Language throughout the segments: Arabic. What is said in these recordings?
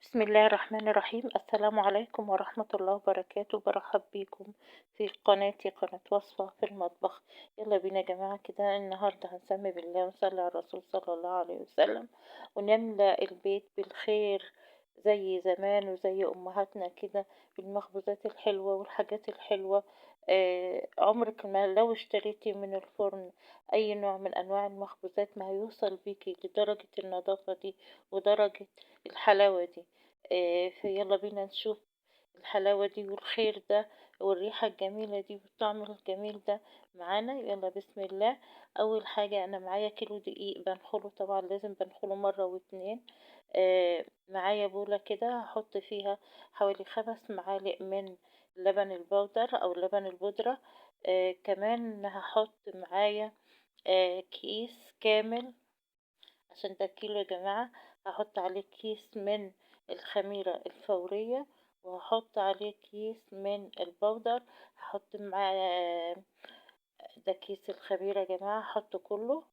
بسم الله الرحمن الرحيم. السلام عليكم ورحمة الله وبركاته. برحب بيكم في قناتي، قناة وصفة في المطبخ. يلا بينا يا جماعة كده، النهاردة هنسمي بالله ونصلي على الرسول صلى الله عليه وسلم، ونملأ البيت بالخير زي زمان وزي أمهاتنا كده، بالمخبوزات الحلوة والحاجات الحلوة. عمرك ما لو اشتريتي من الفرن أي نوع من أنواع المخبوزات ما هيوصل بيكي لدرجة النظافة دي ودرجة الحلاوة دي. فيلا بينا نشوف الحلاوة دي والخير ده والريحة الجميلة دي والطعم الجميل ده معانا. يلا بسم الله. أول حاجة أنا معايا كيلو دقيق بنخله، طبعا لازم بنخله مرة واتنين. معايا بولة كده هحط فيها حوالي 5 معالق من لبن البودر أو لبن البودرة. كمان هحط معايا كيس كامل، عشان ده كيلو يا جماعة. هحط عليه كيس من الخميرة الفورية، وهحط عليه كيس من البودر. هحط معاه ده كيس الخميرة يا جماعة هحطه كله،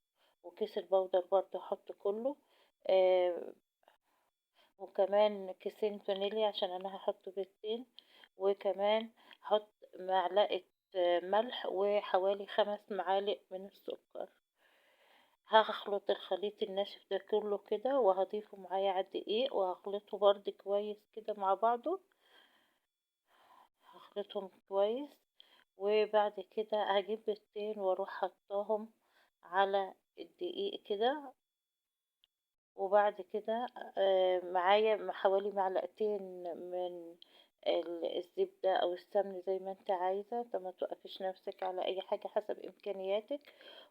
وكيس البودر برضه هحطه كله. آه، وكمان كيسين فانيليا عشان انا هحط بيضتين. وكمان هحط معلقة ملح وحوالي 5 معالق من السكر. هخلط الخليط الناشف ده كله كده وهضيفه معايا على الدقيق وهخلطه برضه كويس كده مع بعضه. هخلطهم كويس، وبعد كده هجيب بيضتين واروح حطاهم على الدقيق كده. وبعد كده معايا حوالي معلقتين من الزبدة أو السمن زي ما انت عايزة، فما توقفيش نفسك على أي حاجة حسب إمكانياتك.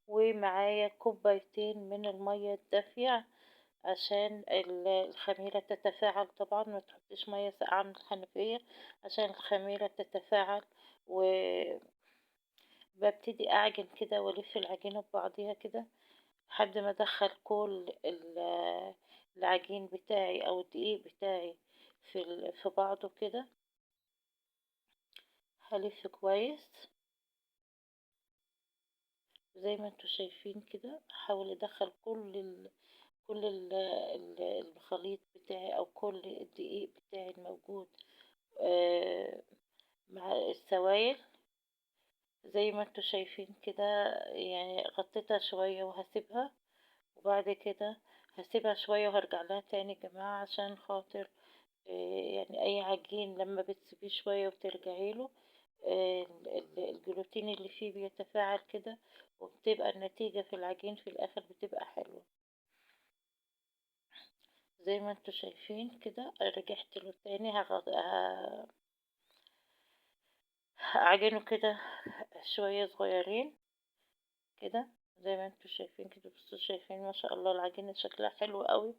ومعايا كوبايتين من المية الدافية عشان الخميرة تتفاعل. طبعا ما تحطيش مية ساقعة من الحنفية عشان الخميرة تتفاعل. وببتدي أعجن كده وألف العجينة ببعضيها كده لحد ما أدخل كل العجين بتاعي أو الدقيق بتاعي في بعضه كده. هلف كويس زي ما انتوا شايفين كده. احاول ادخل كل الخليط بتاعي او كل الدقيق بتاعي الموجود آه، مع السوائل زي ما انتوا شايفين كده. يعني غطيتها شوية وهسيبها، وبعد كده هسيبها شوية وهرجع لها تاني يا جماعة عشان خاطر يعني أي عجين لما بتسيبيه شوية وترجعي له الجلوتين اللي فيه بيتفاعل كده، وبتبقى النتيجة في العجين في الآخر بتبقى حلوة زي ما انتوا شايفين كده. رجعت له تاني هعجنه كده شوية صغيرين كده زي ما انتوا شايفين كده. بصوا شايفين ما شاء الله العجينة شكلها حلو قوي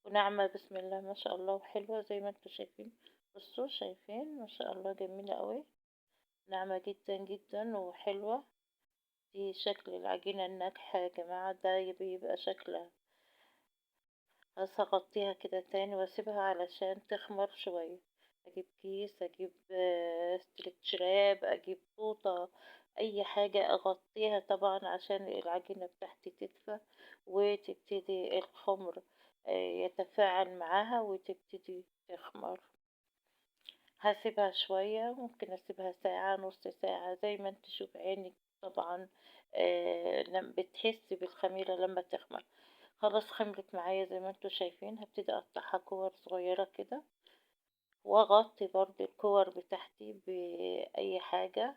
وناعمة بسم الله ما شاء الله وحلوة زي ما انتوا شايفين. بصوا شايفين ما شاء الله جميلة قوي، ناعمة جدا جدا وحلوة. دي شكل العجينة الناجحة يا جماعة، ده بيبقى شكلها. بس هغطيها كده تاني واسيبها علشان تخمر شوية. اجيب كيس، اجيب استرتش اجيب فوطة، اي حاجة اغطيها طبعا عشان العجينة بتاعتي تدفى وتبتدي الخمر يتفاعل معاها وتبتدي تخمر. هاسيبها شوية، ممكن اسيبها ساعة نص ساعة زي ما انت شوف عينك طبعا. لما بتحسي بالخميرة لما تخمر خلاص خمرت معايا زي ما انتوا شايفين، هبتدي اقطعها كور صغيرة كده واغطي برضو الكور بتاعتي بأي حاجة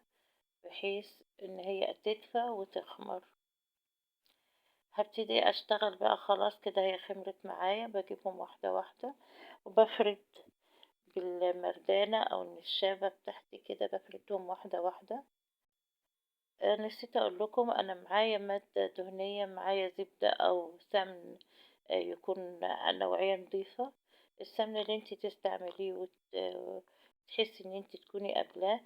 بحيث ان هي تدفى وتخمر. هبتدي اشتغل بقى خلاص كده هي خمرت معايا، بجيبهم واحدة واحدة وبفرد بالمردانة او النشابة بتاعتي كده، بفردهم واحدة واحدة. نسيت اقول لكم انا معايا مادة دهنية، معايا زبدة او سمن يكون نوعية نظيفة. السمن اللي انتي تستعمليه وتحسي ان انتي تكوني قبلاه.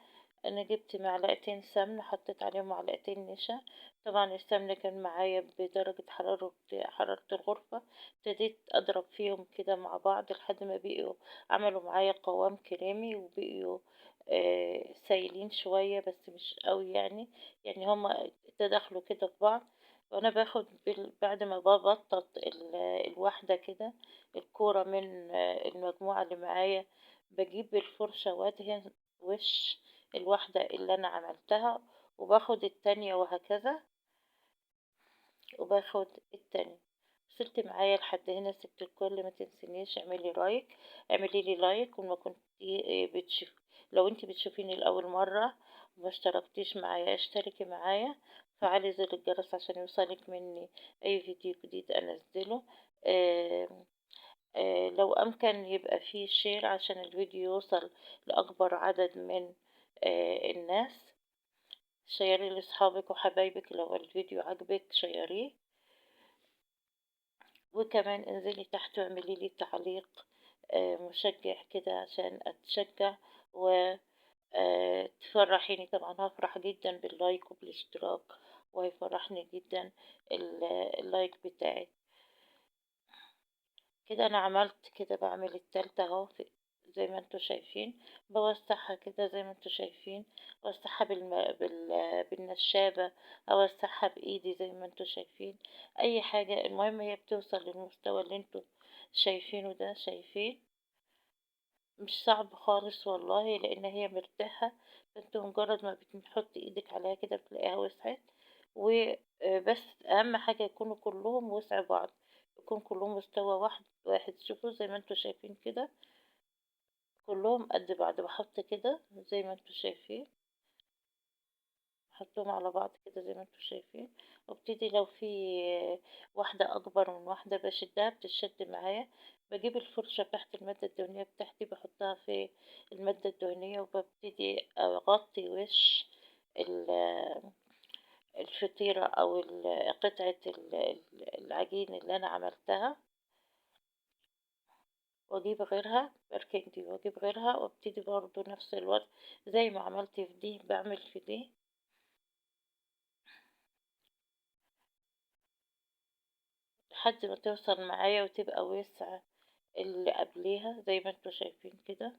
انا جبت معلقتين سمن حطيت عليهم معلقتين نشا. طبعا السمن كان معايا بدرجة حرارة الغرفة. ابتديت اضرب فيهم كده مع بعض لحد ما بقوا عملوا معايا قوام كريمي، وبقوا سايلين شوية بس مش قوي يعني. يعني هما تدخلوا كده في بعض. وأنا باخد بعد ما بابطط الواحدة كده الكورة من المجموعة اللي معايا، باجيب الفرشة وأدهن وش الواحدة اللي أنا عملتها، وباخد التانية وهكذا، وباخد التانية. وصلتِ معايا لحد هنا ست الكل، ما تنسينيش اعملي لي لايك، وما كنتِ لو أنتِ بتشوفيني لأول مرة وما اشتركتيش معايا اشتركي معايا، وفعلي زر الجرس عشان يوصلك مني أي فيديو جديد أنزله. آمم لو أمكن يبقى في شير عشان الفيديو يوصل لأكبر عدد من الناس، شيريه لأصحابك وحبايبك، لو الفيديو عجبك شيريه. وكمان انزلي تحت واعملي لي تعليق مشجع كده عشان أتشجع، و تفرحيني طبعا، هفرح جدا باللايك وبالاشتراك، وهيفرحني جدا اللايك بتاعي. كده أنا عملت كده، باعمل التالتة اهو زي ما انتوا شايفين، باوسعها كده زي ما انتوا شايفين، اوسعها بالنشابة، اوسعها بإيدي زي ما انتوا شايفين، أي حاجة، المهم هي بتوصل للمستوى اللي انتوا شايفينه ده، شايفين؟ مش صعب خالص والله، لأن هي مرتاحة، فانت مجرد ما بتحط ايدك عليها كده بتلاقيها وسعت. وبس أهم حاجة يكونوا كلهم وسع بعض، يكون كلهم مستوى واحد، شوفوا زي ما انتوا شايفين كده، كلهم قد بعض، بحط كده زي ما انتوا شايفين، حطهم على بعض كده زي ما انتوا شايفين، وابتدي لو في واحدة أكبر من واحدة بشدها بتشد معايا، بجيب الفرشة تحت المادة الدهنية بتاعتي، بحطها في المادة الدهنية، وببتدي أغطي وش الفطيرة أو قطعة العجين اللي أنا عملتها، وأجيب غيرها، بركن دي وأجيب غيرها، وابتدي برضو نفس الوقت زي ما عملت في دي بعمل في دي، لحد ما توصل معايا وتبقى وسع اللي قبليها زي ما انتوا شايفين كده،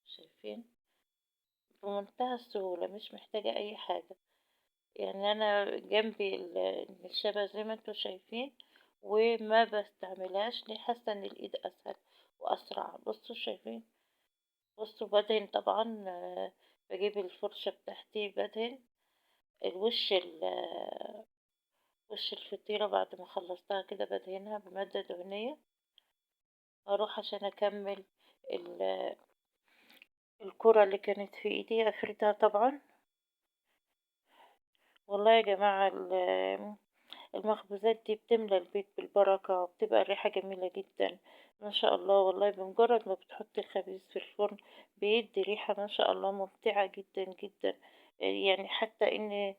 شايفين؟ بمنتهى السهولة، مش محتاجة أي حاجة. يعني أنا جنبي الشبه زي ما انتوا شايفين، وما بستعملهاش ليه، حاسة إن الإيد أسهل وأسرع. بصوا شايفين؟ بصوا بدهن طبعا، بجيب الفرشة بتاعتي بدهن الوش وش الفطيرة بعد ما خلصتها كده بدهنها بمادة دهنية، أروح عشان أكمل الكرة اللي كانت في ايدي افردها طبعا. والله يا جماعة المخبوزات دي بتملى البيت بالبركة، وبتبقى الريحة جميلة جدا ما شاء الله. والله بمجرد ما بتحطي الخبيز في الفرن بيدي ريحة ما شاء الله ممتعة جدا جدا. يعني حتى ان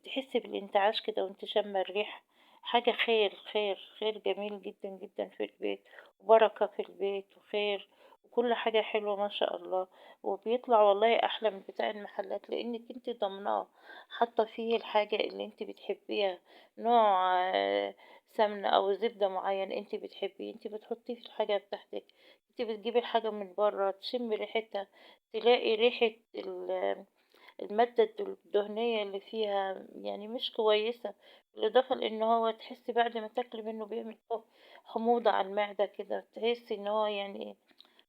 تحسي بالانتعاش كده وانت شامة الريحة، حاجة خير خير خير جميل جدا جدا في البيت، وبركة في البيت وخير، وكل حاجة حلوة ما شاء الله. وبيطلع والله أحلى من بتاع المحلات، لأنك انت ضمناه، حاطة فيه الحاجة اللي انت بتحبيها، نوع سمنة أو زبدة معين انت بتحبيه، انت بتحطيه في الحاجة بتاعتك. انت بتجيبي الحاجة من برا تشمي ريحتها، تلاقي ريحة المادة الدهنية اللي فيها يعني مش كويسة، بالإضافة لأن هو تحسي بعد ما تاكلي منه بيعمل حموضة على المعدة كده، تحسي ان هو يعني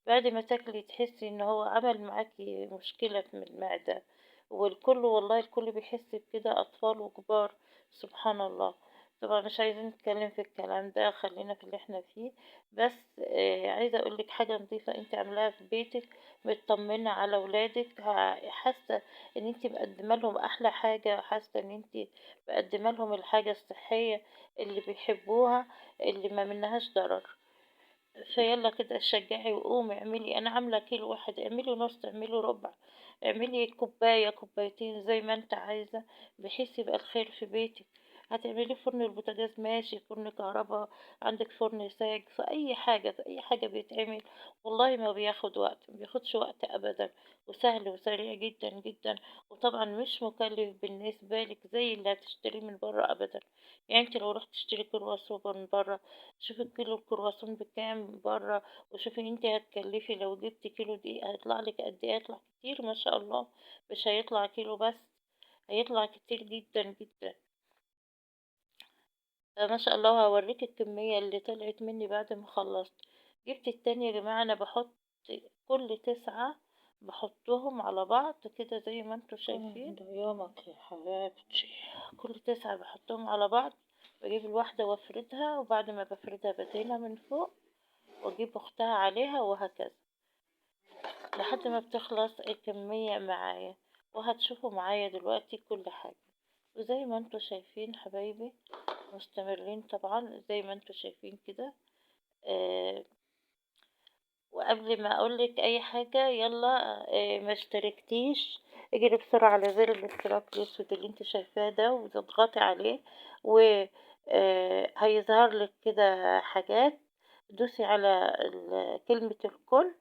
بعد ما تاكلي تحسي ان هو عمل معاكي مشكلة في المعدة. والكل والله الكل بيحس بكده، أطفال وكبار، سبحان الله. طبعا مش عايزين نتكلم في الكلام ده، خلينا في اللي احنا فيه. بس عايزة اقولك حاجة نظيفة انت عاملاها في بيتك، مطمنة على ولادك، حاسة ان انت مقدمة لهم احلى حاجة، حاسة ان انت مقدمة لهم الحاجة الصحية اللي بيحبوها، اللي ما منهاش ضرر. فيلا كده شجعي وقومي اعملي، انا عامله كيلو واحد، اعملي نص، اعملي ربع، اعملي كوبايه كوبايتين زي ما انت عايزه، بحيث يبقى الخير في بيتك. هتعملي فرن البوتاجاز ماشي، فرن كهرباء، عندك فرن ساج، في اي حاجه، في اي حاجه بيتعمل، والله ما بياخد وقت، ما بياخدش وقت ابدا، وسهل وسريع جدا جدا. وطبعا مش مكلف بالنسبه لك زي اللي هتشتريه من بره ابدا. يعني انت لو رحت تشتري كرواسون من بره، شوفي الكيلو الكرواسون بكام برا، وشوفي انت هتكلفي لو جبتي كيلو دقيق هيطلع لك قد ايه، هيطلع كتير ما شاء الله، مش هيطلع كيلو بس. هيطلع كتير جدا جدا. فما شاء الله هاوريك الكمية اللي طلعت مني بعد ما خلصت. جبت التاني يا جماعة، انا بحط كل 9 بحطهم على بعض كده زي ما انتوا شايفين. ده يومك يا حبيبتي. كل 9 بحطهم على بعض، بجيب الواحدة وافردها، وبعد ما بفردها بدهنها من فوق واجيب اختها عليها، وهكذا لحد ما بتخلص الكمية معايا. وهتشوفوا معايا دلوقتي كل حاجة. وزي ما انتوا شايفين حبايبي، مستمرين طبعا زي ما انتوا شايفين كده. آه وقبل ما اقولك اي حاجة، يلا ما اشتركتيش، اجري بسرعة على زر الاشتراك الاسود اللي انت شايفاه ده وتضغطي عليه، و هيظهر لك كده حاجات، دوسي على كلمة الكل.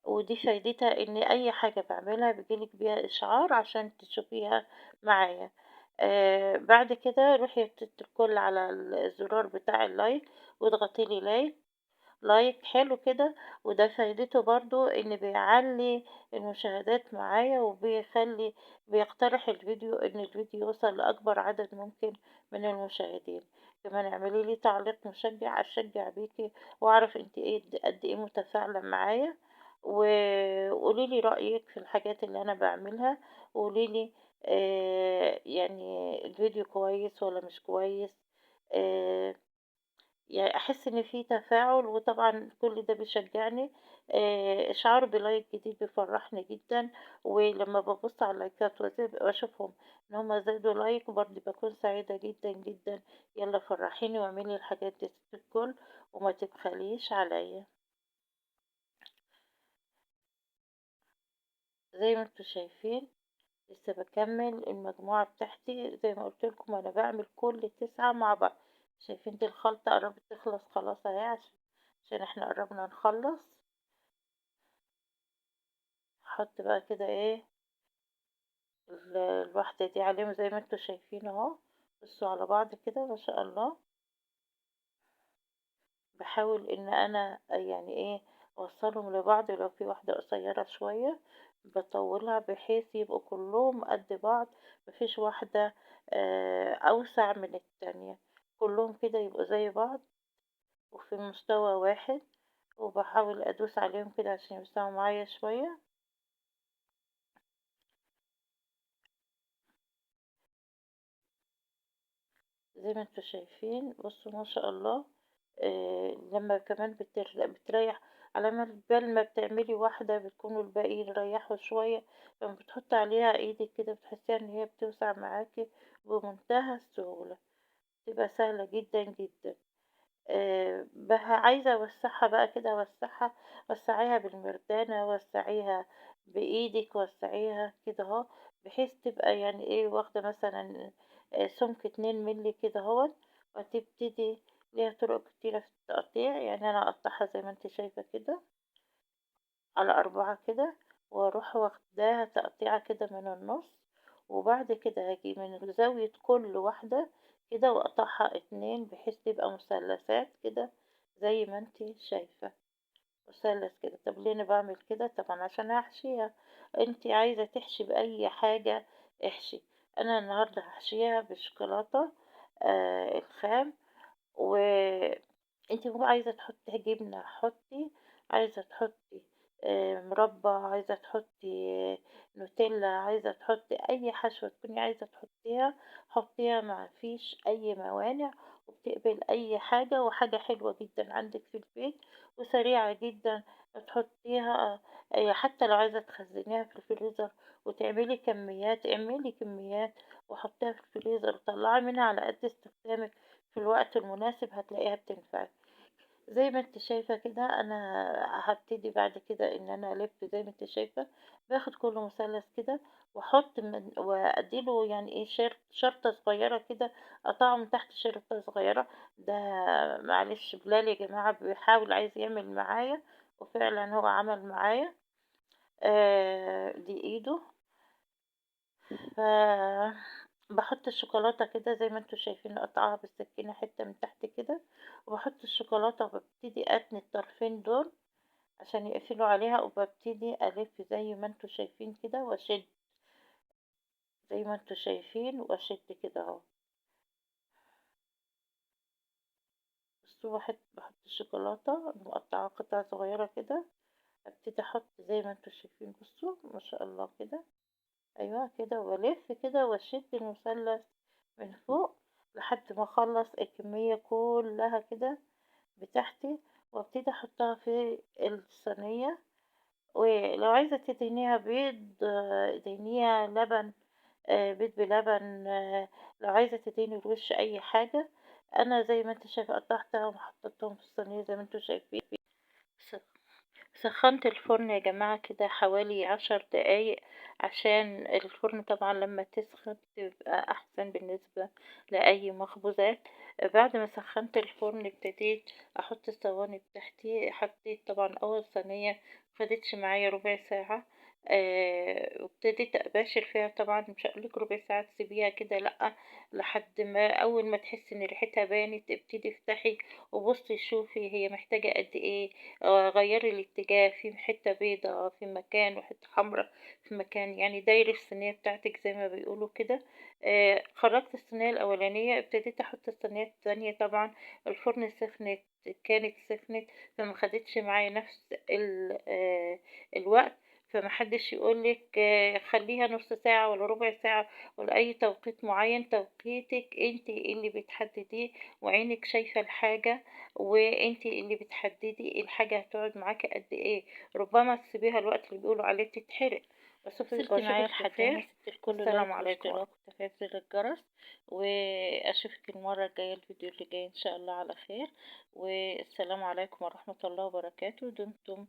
ودي فايدتها ان اي حاجة بعملها بيجيلك بيها اشعار عشان تشوفيها معايا. بعد كده روحي الكل على الزرار بتاع اللايك، واضغطي لي لايك حلو كده. وده فايدته برضو ان بيعلي المشاهدات معايا، وبيخلي بيقترح الفيديو ان الفيديو يوصل لاكبر عدد ممكن من المشاهدين. كمان اعملي لي تعليق مشجع اشجع بيكي، واعرف انت ايه قد ايه متفاعلة معايا. وقولي لي رأيك في الحاجات اللي انا بعملها، وقولي لي يعني الفيديو كويس ولا مش كويس. آه يعني أحس إن في تفاعل، وطبعًا كل ده بيشجعني. إشعار بلايك جديد بيفرحني جدًا، ولمّا بابُص على اللايكات واشوفهم إن هُم زادوا لايك برضه باكون سعيدة جدًا، جدًا. يالّا فرحيني واعملي الحاجات دي ست الكل، وما تبخليش عليَّ. زي ما أنتم شايفين لسه باكمّل المجموعة بتاعتي، زي ما قُلت لكم أنا باعمل كل 9 مع بعض. شايفين دي الخلطة قرّبت تخلص خلاص أهي، عشان إحنا قرّبنا نخلّص. هاحط بقى كده إيه الواحدة دي عليهم زي ما انتوا شايفين اهو. بصوا على بعض كده ما شاء الله. باحاول ان انا يعني ايه اوصلهم لبعض، لو في واحدة قصيرة شوية بطولها بحيث يبقوا كلهم قد بعض، مفيش واحدة اوسع من التانية، كلهم كده يبقوا زي بعض وفي مستوى واحد. وبحاول ادوس عليهم كده عشان يوسعوا معايا شوية. زي ما انتوا شايفين بصوا ما شاء الله. لما كمان بتريح على ما بال ما بتعملي واحدة بتكونوا الباقيين ريحوا شوية. لما بتحطي عليها ايدك كده بتحسيها ان هي بتوسع معاكي بمنتهى السهولة، تبقى سهلة جدا جدا. عايزة أوسّعها بقى كده أوسّعها، وسّعيها بالمردانة، وسّعيها بإيدِك، وسّعيها كده أهو، بحيث تبقى يعني إيه واخدة مثلًا سمك 2 مِللي كده أهوّة. وتبتدي ليها طرق كتيرة في التقطيع، يعني أنا أقطّعها زي ما أنتِ شايفة كده على 4 كده، وأروح واخداها تقطيعة كده من النُص. وبعد كده هاجي من زاوية كل واحدة كده وأقطعها 2 بحيث تبقى مثلثات كده زي ما انتِ شايفة، مثلث كده. طب ليه أنا باعمل كده؟ طبعًا عشان هاحشيها. انتِ عايزة تحشي بأي حاجة احشي. أنا النهاردة هاحشيها بالشوكولاتة الخام. وأنتِ عايزة تحطّي جبنة حطّي، عايزة تحطّي مربى، عايزة تحطّي نوتيلا، عايزة تحطّي أي حشوة تكوني عايزة تحطّيها حطّيها، ما فيش أي موانع. وبتقبل أي حاجة، وحاجة حلوة جدًا عندِك في البيت وسريعة جدًا تحطّيها. حتى لو عايزة تخزّنيها في الفريزر وتعملي كميات، اعملي كميات وحطّيها في الفريزر وطلّعي منها على قد استخدامِك. في الوقت المناسب هتلاقيها بتنفعك. زي ما انت شايفة كده انا هبتدي بعد كده ان انا الف زي ما انت شايفة. باخد كل مثلث كده واحط واديله يعني ايه شرطة صغيرة كده، اقطعه من تحت شرطة صغيرة. ده معلش بلال يا جماعة بيحاول عايز يعمل معايا، وفعلا هو عمل معايا. دي ايده. ف باحط الشوكولاتة كده زي ما انتم شايفين اقطعها بالسكينة حتة من تحت كده، وباحط الشوكولاتة وبابتدي اتني الطرفين دول عشان يقفلوا عليها، وبابتدي الف زي ما انتم شايفين كده واشد. زي ما انتوا شايفين، واشد كده اهو. بصوا بحط الشوكولاتة مقطعة قطع صغيرة كده، ابتدي احط زي ما انتوا شايفين، بصوا ما شاء الله كده. ايوه كده، والف كده واشد المثلث من فوق لحد ما اخلص الكمية كلها كده بتاعتي، وابتدي احطها في الصينية. ولو عايزة تدهنيها بيض دهنيها لبن، بيض بلبن. لو عايزة تدهني الوش أي حاجة. أنا زي ما انت شايفة قطعتها وحطيتهم في الصينية زي ما انتوا شايفين. سخنت الفرن يا جماعة كده حوالي 10 دقايق، عشان الفرن طبعا لما تسخن تبقى أحسن بالنسبة لأي مخبوزات. بعد ما سخنت الفرن ابتديت أحط الصواني بتاعتي. حطيت طبعا أول صينية مخدتش معايا ربع ساعة، وابتديت أباشر فيها. طبعا مش هقولك ربع ساعة تسيبيها كده، لأ، لحد ما أول ما تحسي إن ريحتها بانت ابتدي افتحي وبصي شوفي هي محتاجة قد ايه. غيري الاتجاه، في حتة بيضة في مكان وحتة حمرا في مكان، يعني دايري الصينية بتاعتك زي ما بيقولوا كده. خرجت الصينية الأولانية، ابتديت أحط الصينية التانية. طبعا الفرن كانت سخنت، فما خدتش معايا نفس الوقت. فمحدش يقولك خليها نص ساعة ولا ربع ساعة ولا أي توقيت معين. توقيتك انت اللي بتحدديه، وعينك شايفة الحاجة، وانتي اللي بتحددي الحاجة هتقعد معاكي قد ايه. ربما تسيبيها الوقت اللي بيقولوا عليه تتحرق. وصلت معايا لحد هنا، سبت الكل والسلام لايك عليكم. واشتراك وتفعيل زر الجرس. واشوفك المرة الجاية، الفيديو اللي جاي ان شاء الله على خير. والسلام عليكم ورحمة الله وبركاته. دمتم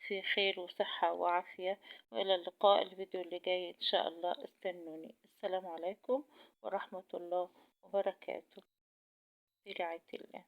في خير وصحة وعافية، والى اللقاء. الفيديو اللي جاي ان شاء الله استنوني. السلام عليكم ورحمة الله وبركاته. في رعاية الله.